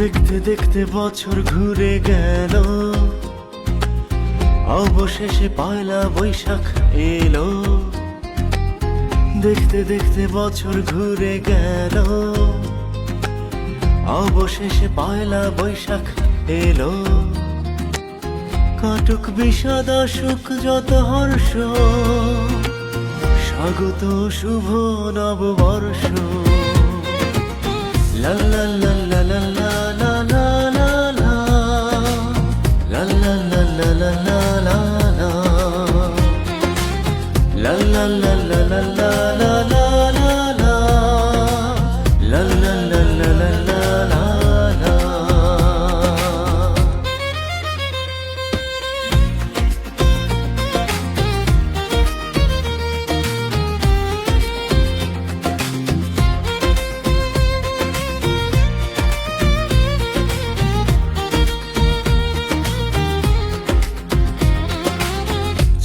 দেখতে দেখতে বছর ঘুরে গেল, অবশেষে পয়লা বৈশাখ এলো। দেখতে দেখতে বছর ঘুরে গেল, অবশেষে পয়লা বৈশাখ এলো। কাটুক বিষাদ সুখ যত হর্ষ, স্বাগত শুভ নববর্ষ। লা লা লা লা লা লা লা লা লা, লা লা লা লা লা লা লা, লা লা লা লা লা লা লা লা লা, লা লা লা লা লা লা লা।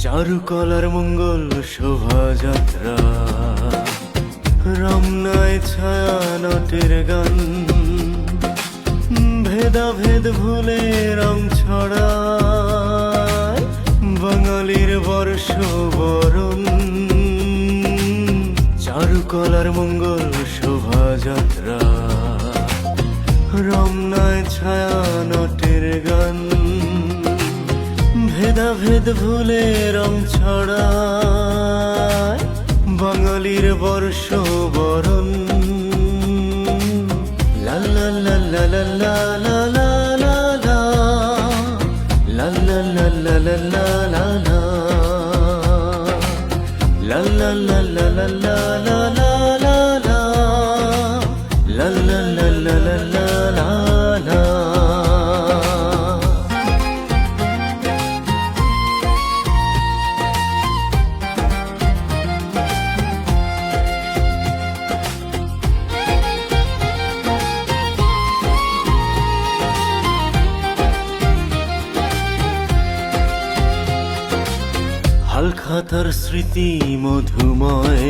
চারুকলার মঙ্গল শোভাযাত্রা, রমনায় ছায়া নটের গান। ভেদাভেদ ভুলে রং ছড়ায় বাঙালির বর্ষ বরণ। চারুকলার মঙ্গল শোভাযাত্রা, রমনায় ছায়া নটের গান। ভেদাভেদ ভুলে রং ছড়ায় বাঙালির বর্ষ বরণ। লা লা লা লা লা লা লা লা লা, লা লা লা লা লা লা লা, লা লা লা লা লা লা লা লা, লা লা লা লা লা লা লা। হালখাতার স্মৃতি মধুময়,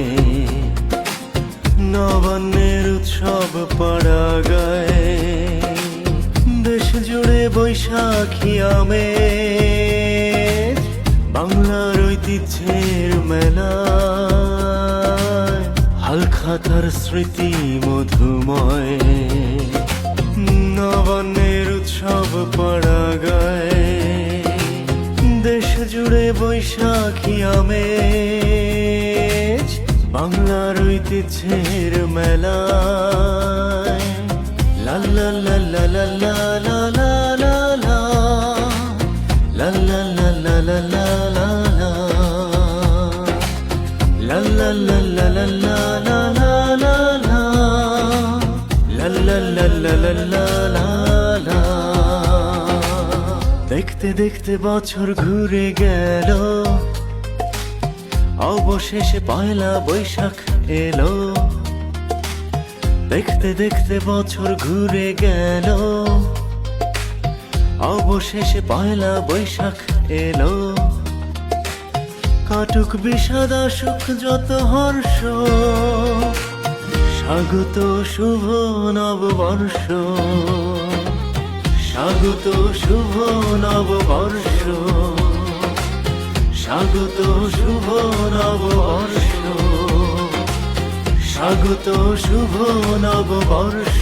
নবান্নের উৎসব পাড়া গায়ে। দেশ জুড়ে বৈশাখী আমেজ, বাংলার ঐতিহ্যের মেলা। হালখাতার স্মৃতি মধুময়, নবান্নের উৎসব পাড়া গায়ে। দেশ জুড়ে বৈশাখী আমেজ, বাংলার ঐতিহ্যের মেলা। লা লা লা লা লা লা লা লা লা, লা লা লা লা লা লা লা, লা লা লা লা লা লা লা লা, লা লা লা লা লা লা লা। দেখতে দেখতে বছর ঘুরে গেল, অবশেষে পয়লা বৈশাখ এলো। দেখতে দেখতে বছর ঘুরে গেল, অবশেষে পয়লা বৈশাখ এলো। কাটুক বিষাদ সুখ যত হর্ষ, স্বাগত শুভ নববর্ষ। স্বাগত শুভ নববর্ষ, স্বাগত শুভ নববর্ষ, স্বাগত শুভ নববর্ষ।